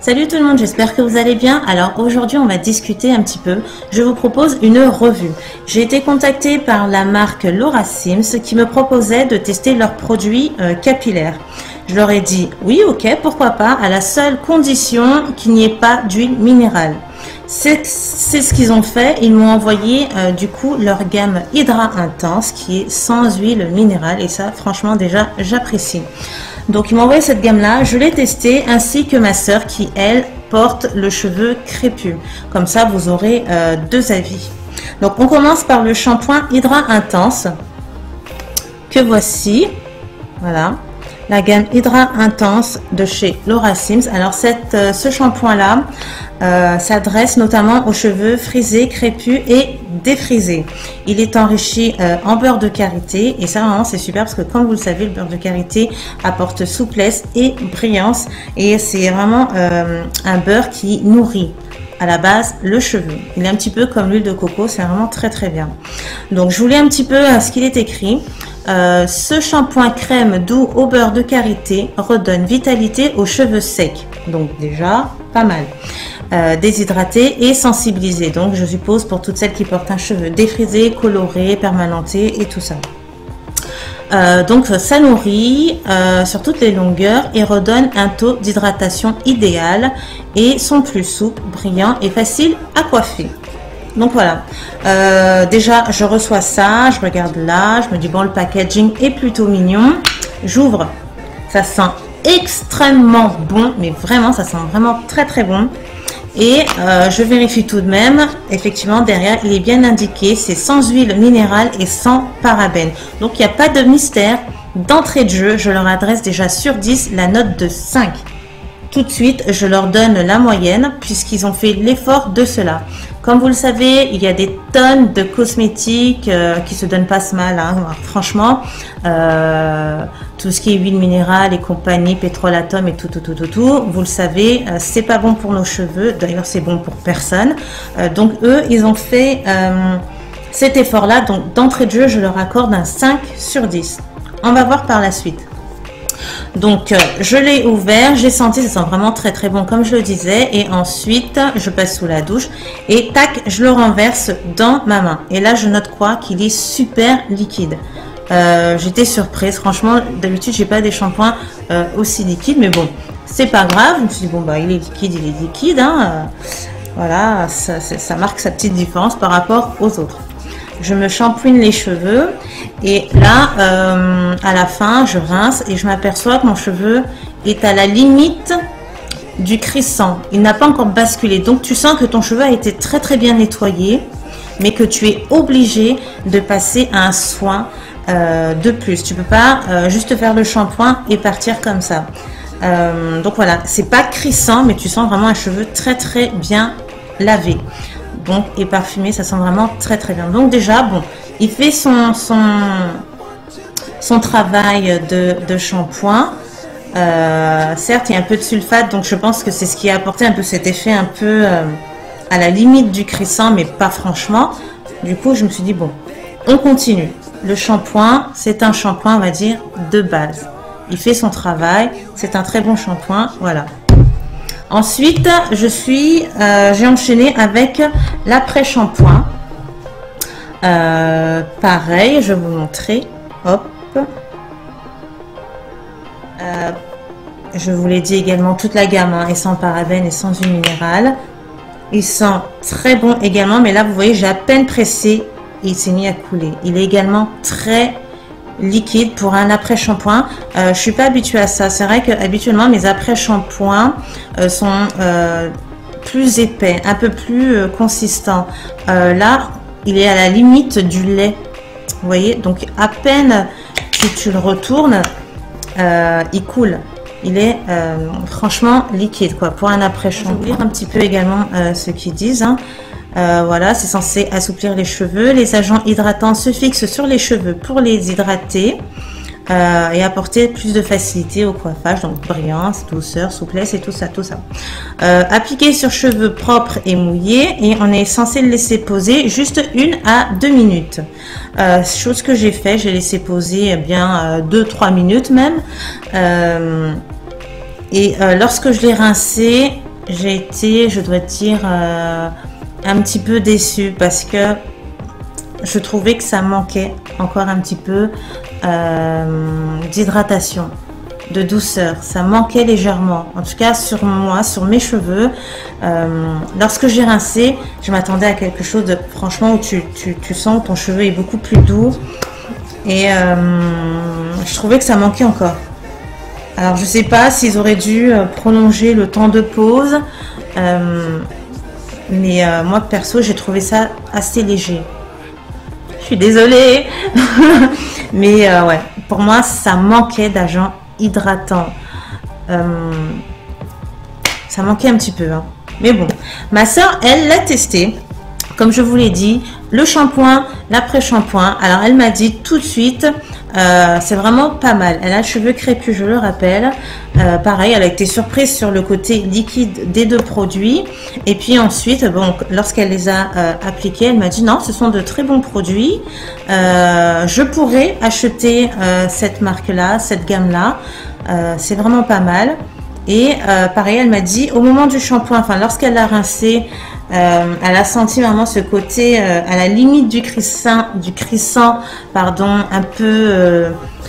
Salut tout le monde, j'espère que vous allez bien. Alors aujourd'hui on va discuter un petit peu. Je vous propose une revue. J'ai été contactée par la marque Laura Sims qui me proposait de tester leurs produits capillaires. Je leur ai dit oui, ok, pourquoi pas, à la seule condition qu'il n'y ait pas d'huile minérale. C'est ce qu'ils ont fait. Ils m'ont envoyé du coup leur gamme Hydra Intense qui est sans huile minérale et ça franchement déjà j'apprécie. Donc ils m'ont envoyé cette gamme là, je l'ai testée ainsi que ma soeur qui elle porte le cheveu crépus. Comme ça vous aurez deux avis. Donc on commence par le shampoing Hydra Intense que voici. Voilà. La gamme Hydra Intense de chez Laura Sims. Alors ce shampoing là s'adresse notamment aux cheveux frisés, crépus et défrisés. Il est enrichi en beurre de karité et ça vraiment c'est super parce que comme vous le savez le beurre de karité apporte souplesse et brillance et c'est vraiment un beurre qui nourrit à la base le cheveu. Il est un petit peu comme l'huile de coco, c'est vraiment très très bien. Donc je vous lis un petit peu ce qu'il est écrit. Ce shampoing crème doux au beurre de karité redonne vitalité aux cheveux secs. Donc déjà pas mal. Déshydraté et sensibilisé. Donc je suppose pour toutes celles qui portent un cheveu défrisé, coloré, permanenté et tout ça. Donc ça nourrit sur toutes les longueurs et redonne un taux d'hydratation idéal et sont plus souples, brillants et faciles à coiffer. Donc voilà, déjà je reçois ça, je regarde là, je me dis bon le packaging est plutôt mignon, j'ouvre, ça sent extrêmement bon, mais vraiment ça sent vraiment très très bon. Et je vérifie tout de même, effectivement derrière il est bien indiqué, c'est sans huile minérale et sans parabènes. Donc il n'y a pas de mystère, d'entrée de jeu, je leur adresse déjà sur 10 la note de 5. Tout de suite, je leur donne la moyenne puisqu'ils ont fait l'effort de cela. Comme vous le savez, il y a des tonnes de cosmétiques qui se donnent pas ce mal. Hein. Franchement, tout ce qui est huile minérale et compagnie, pétrolatum et tout. Vous le savez, c'est pas bon pour nos cheveux. D'ailleurs, c'est bon pour personne. Donc eux, ils ont fait cet effort-là. Donc d'entrée de jeu, je leur accorde un 5 sur 10. On va voir par la suite. Donc je l'ai ouvert, j'ai senti, ça sent vraiment très très bon comme je le disais et ensuite je passe sous la douche et tac je le renverse dans ma main et là je note quoi qu'il est super liquide. J'étais surprise, franchement d'habitude j'ai pas des shampoings aussi liquides mais bon c'est pas grave, je me suis dit bon bah il est liquide hein. Voilà ça marque sa petite différence par rapport aux autres. Je me shampooine les cheveux et là à la fin je rince et je m'aperçois que mon cheveu est à la limite du crissant, il n'a pas encore basculé, donc tu sens que ton cheveu a été très très bien nettoyé mais que tu es obligé de passer un soin de plus, tu peux pas juste faire le shampoing et partir comme ça. Donc voilà, c'est pas crissant mais tu sens vraiment un cheveu très très bien lavé. Donc, et parfumé, ça sent vraiment très très bien. Donc déjà, bon, il fait son travail de shampoing. Certes, il y a un peu de sulfate, donc je pense que c'est ce qui a apporté un peu cet effet un peu à la limite du crissant, mais pas franchement. Du coup, je me suis dit, bon, on continue. Le shampoing, c'est un shampoing, on va dire, de base. Il fait son travail, c'est un très bon shampoing, voilà. Ensuite, j'ai enchaîné avec l'après-shampoing. Pareil, je vais vous montrer. Hop. Je vous l'ai dit également, toute la gamme hein, est sans parabènes et sans huile minérale. Il sent très bon également, mais là, vous voyez, j'ai à peine pressé et il s'est mis à couler. Il est également très liquide pour un après-shampoing. Je suis pas habituée à ça. C'est vrai que habituellement mes après-shampoings sont plus épais, un peu plus consistants. Là, il est à la limite du lait. Vous voyez, donc à peine que tu le retournes, il coule. Il est franchement liquide quoi pour un après-shampoing. Je vais vous lire un petit peu également ce qu'ils disent. Hein. Voilà, c'est censé assouplir les cheveux. Les agents hydratants se fixent sur les cheveux pour les hydrater et apporter plus de facilité au coiffage, donc brillance, douceur, souplesse et tout ça. Appliquer sur cheveux propres et mouillés et on est censé le laisser poser juste 1 à 2 minutes. Chose que j'ai fait, j'ai laissé poser bien 2-3 minutes même. Et lorsque je l'ai rincé, j'ai été, je dois dire, un petit peu déçue parce que je trouvais que ça manquait encore un petit peu d'hydratation, de douceur. Ça manquait légèrement. En tout cas, sur moi, sur mes cheveux, lorsque j'ai rincé, je m'attendais à quelque chose de, franchement, où tu sens que ton cheveu est beaucoup plus doux. Et je trouvais que ça manquait encore. Alors, je sais pas s'ils auraient dû prolonger le temps de pause. Mais moi, perso, j'ai trouvé ça assez léger. Je suis désolée. Mais ouais, pour moi, ça manquait d'agent hydratant. Ça manquait un petit peu. Hein. Mais bon, ma soeur, elle l'a testé. Comme je vous l'ai dit, le shampoing, l'après-shampoing. Alors, elle m'a dit tout de suite, c'est vraiment pas mal. Elle a le cheveu crépus, je le rappelle. Pareil, elle a été surprise sur le côté liquide des deux produits. Et puis ensuite, bon, lorsqu'elle les a appliqués, elle m'a dit non, ce sont de très bons produits. Je pourrais acheter cette marque-là, cette gamme-là. C'est vraiment pas mal. Et pareil, elle m'a dit au moment du shampoing, enfin lorsqu'elle l'a rincé, elle a senti vraiment ce côté à la limite du crissant, pardon, un peu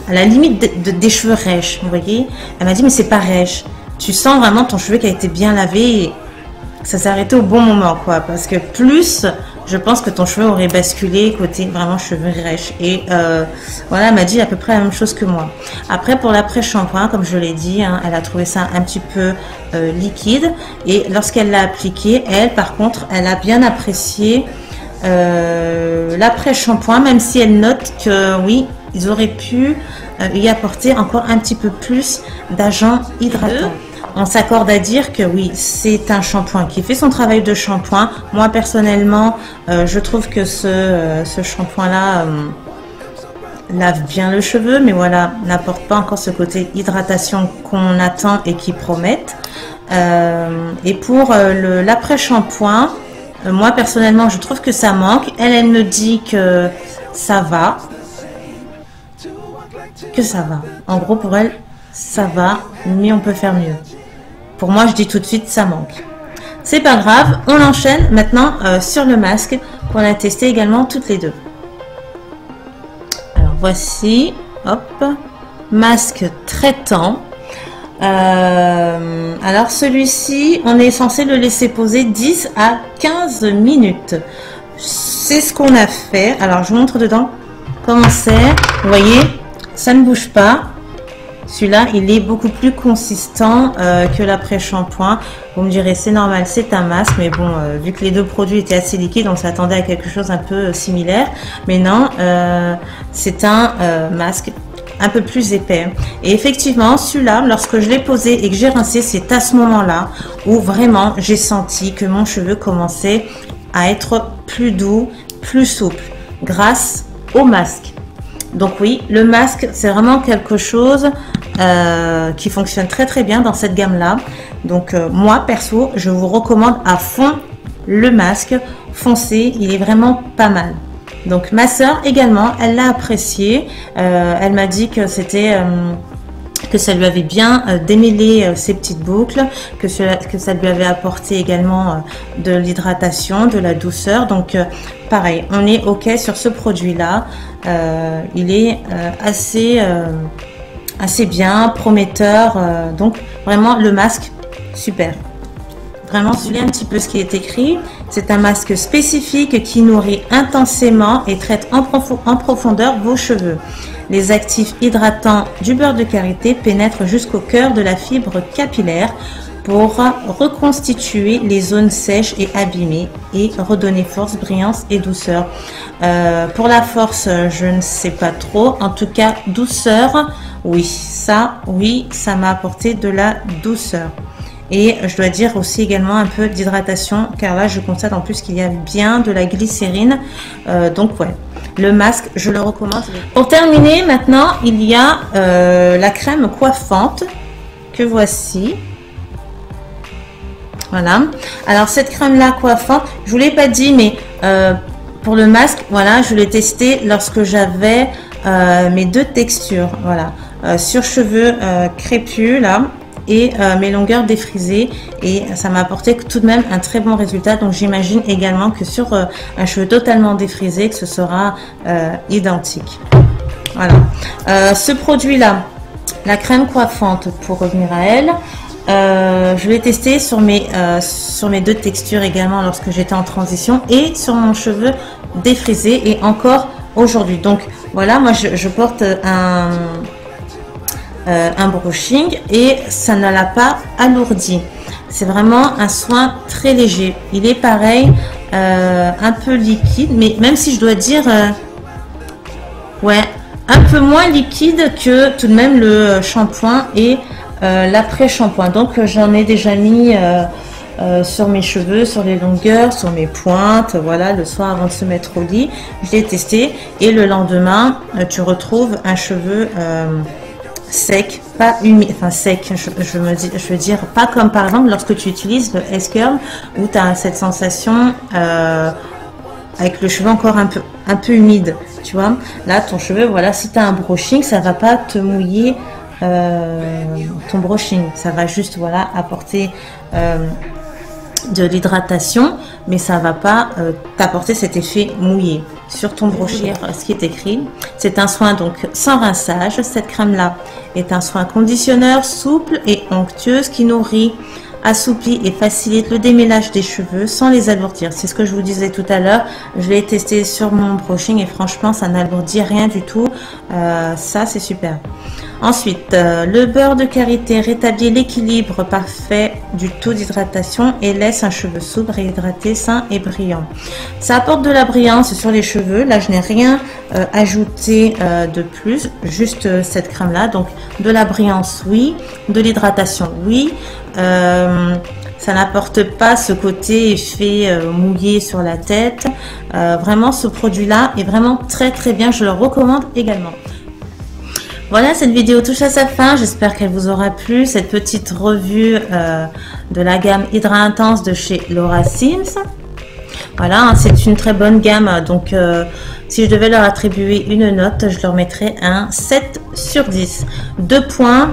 à la limite des cheveux rêches, vous voyez. Elle m'a dit mais c'est pas rêche, tu sens vraiment ton cheveu qui a été bien lavé et ça s'est arrêté au bon moment quoi, parce que plus je pense que ton cheveu aurait basculé côté vraiment cheveux rêches. Et voilà, elle m'a dit à peu près la même chose que moi. Après, pour l'après-shampoing, comme je l'ai dit, hein, elle a trouvé ça un petit peu liquide. Et lorsqu'elle l'a appliqué, elle, par contre, elle a bien apprécié l'après-shampoing, même si elle note que oui, ils auraient pu y apporter encore un petit peu plus d'agent hydratant. On s'accorde à dire que oui, c'est un shampoing qui fait son travail de shampoing. Moi, personnellement, je trouve que ce shampoing-là lave bien le cheveu, mais voilà, n'apporte pas encore ce côté hydratation qu'on attend et qui promettent. Et pour l'après-shampoing, moi, personnellement, je trouve que ça manque. Elle me dit que ça va. Que ça va. En gros, pour elle, ça va, mais on peut faire mieux. Pour moi, je dis tout de suite, ça manque. C'est pas grave, on enchaîne maintenant sur le masque qu'on a testé également toutes les deux. Alors voici, hop, masque traitant. Alors celui-ci, on est censé le laisser poser 10 à 15 minutes. C'est ce qu'on a fait. Alors je vous montre dedans comment c'est. Vous voyez, ça ne bouge pas. Celui-là, il est beaucoup plus consistant que l'après-shampoing. Vous me direz, c'est normal, c'est un masque. Mais bon, vu que les deux produits étaient assez liquides, on s'attendait à quelque chose un peu similaire. Mais non, c'est un masque un peu plus épais. Et effectivement, celui-là, lorsque je l'ai posé et que j'ai rincé, c'est à ce moment-là où vraiment j'ai senti que mon cheveu commençait à être plus doux, plus souple, grâce au masque. Donc oui, le masque, c'est vraiment quelque chose qui fonctionne très très bien dans cette gamme-là. Donc moi, perso, je vous recommande à fond le masque. Foncez, il est vraiment pas mal. Donc ma soeur également, elle l'a apprécié. Elle m'a dit que c'était... que ça lui avait bien démêlé ses petites boucles, que ça lui avait apporté également de l'hydratation, de la douceur. Donc pareil, on est OK sur ce produit-là. Il est assez bien, prometteur. Donc vraiment le masque, super. Vraiment, je lis un petit peu ce qui est écrit. C'est un masque spécifique qui nourrit intensément et traite en profondeur vos cheveux. Les actifs hydratants du beurre de karité pénètrent jusqu'au cœur de la fibre capillaire pour reconstituer les zones sèches et abîmées et redonner force, brillance et douceur. Pour la force, je ne sais pas trop. En tout cas, douceur, oui, ça m'a apporté de la douceur. Et je dois dire aussi également un peu d'hydratation, car là je constate en plus qu'il y a bien de la glycérine. Donc ouais, le masque, je le recommande. Pour terminer, maintenant, il y a la crème coiffante que voici. Voilà. Alors cette crème-là coiffante, je vous l'ai pas dit, mais pour le masque, voilà, je l'ai testé lorsque j'avais mes deux textures. Voilà, sur cheveux crépus là. et mes longueurs défrisées, et ça m'a apporté tout de même un très bon résultat. Donc j'imagine également que sur un cheveu totalement défrisé, que ce sera identique. Voilà. Ce produit là, la crème coiffante, pour revenir à elle, je l'ai testé sur mes deux textures également lorsque j'étais en transition et sur mon cheveu défrisé, et encore aujourd'hui. Donc voilà, moi je porte un brushing et ça ne l'a pas alourdi. C'est vraiment un soin très léger. Il est pareil, un peu liquide, mais même si je dois dire ouais, un peu moins liquide que tout de même le shampoing et l'après-shampoing. Donc j'en ai déjà mis sur mes cheveux, sur les longueurs, sur mes pointes, voilà, le soir avant de se mettre au lit. Je l'ai testé et le lendemain tu retrouves un cheveu sec, pas humide, enfin sec, je veux dire, pas comme par exemple lorsque tu utilises le S-Curl où tu as cette sensation avec le cheveu encore un peu humide, tu vois. Là ton cheveu, voilà, si tu as un brushing, ça va pas te mouiller ton brushing, ça va juste, voilà, apporter de l'hydratation, mais ça va pas t'apporter cet effet mouillé sur ton brushing. Ce qui est écrit, c'est un soin donc sans rinçage. Cette crème là est un soin conditionneur souple et onctueuse qui nourrit, assouplit et facilite le démêlage des cheveux sans les alourdir. C'est ce que je vous disais tout à l'heure. Je l'ai testé sur mon brushing et franchement ça n'alourdit rien du tout. Ça c'est super. Ensuite, le beurre de karité rétablit l'équilibre parfait du taux d'hydratation et laisse un cheveu souple, réhydraté, sain et brillant. Ça apporte de la brillance sur les cheveux. Là, je n'ai rien ajouté de plus, juste cette crème là. Donc, de la brillance, oui. De l'hydratation, oui. Ça n'apporte pas ce côté effet mouillé sur la tête. Vraiment, ce produit-là est vraiment très très bien. Je le recommande également. Voilà, cette vidéo touche à sa fin. J'espère qu'elle vous aura plu. Cette petite revue de la gamme Hydra Intense de chez Laura Sims. Voilà, hein, c'est une très bonne gamme. Donc, si je devais leur attribuer une note, je leur mettrais un 7 sur 10. 2 points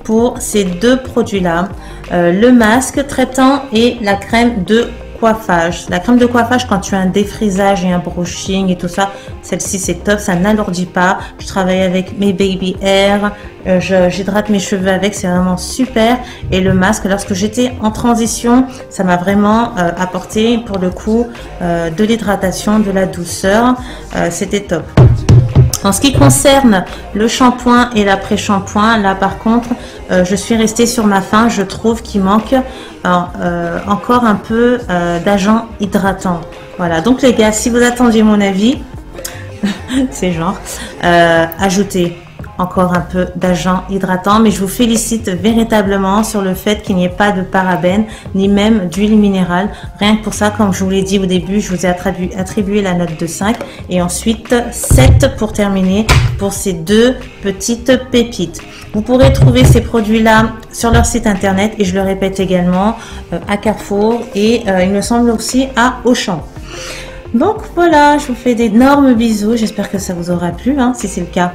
pour ces deux produits-là. Le masque traitant et la crème de coiffage. La crème de coiffage, quand tu as un défrisage et un brushing et tout ça, celle-ci c'est top, ça n'alourdit pas. Je travaille avec mes baby hair, j'hydrate mes cheveux avec, c'est vraiment super. Et le masque, lorsque j'étais en transition, ça m'a vraiment apporté pour le coup de l'hydratation, de la douceur, c'était top. En ce qui concerne le shampoing et l'après-shampoing, là par contre, je suis restée sur ma faim. Je trouve qu'il manque encore un peu d'agent hydratant. Voilà, donc les gars, si vous attendiez mon avis, c'est genre, ajoutez encore un peu d'agent hydratant, mais je vous félicite véritablement sur le fait qu'il n'y ait pas de parabènes ni même d'huile minérale. Rien que pour ça, comme je vous l'ai dit au début, je vous ai attribué la note de 5 et ensuite 7 pour terminer pour ces deux petites pépites. Vous pourrez trouver ces produits-là sur leur site internet et je le répète également à Carrefour et il me semble aussi à Auchan. Donc voilà, je vous fais d'énormes bisous. J'espère que ça vous aura plu, hein, si c'est le cas.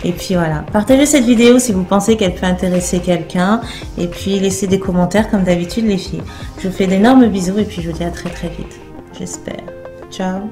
Et puis voilà, partagez cette vidéo si vous pensez qu'elle peut intéresser quelqu'un et puis laissez des commentaires comme d'habitude les filles. Je vous fais d'énormes bisous et puis je vous dis à très très vite, j'espère. Ciao.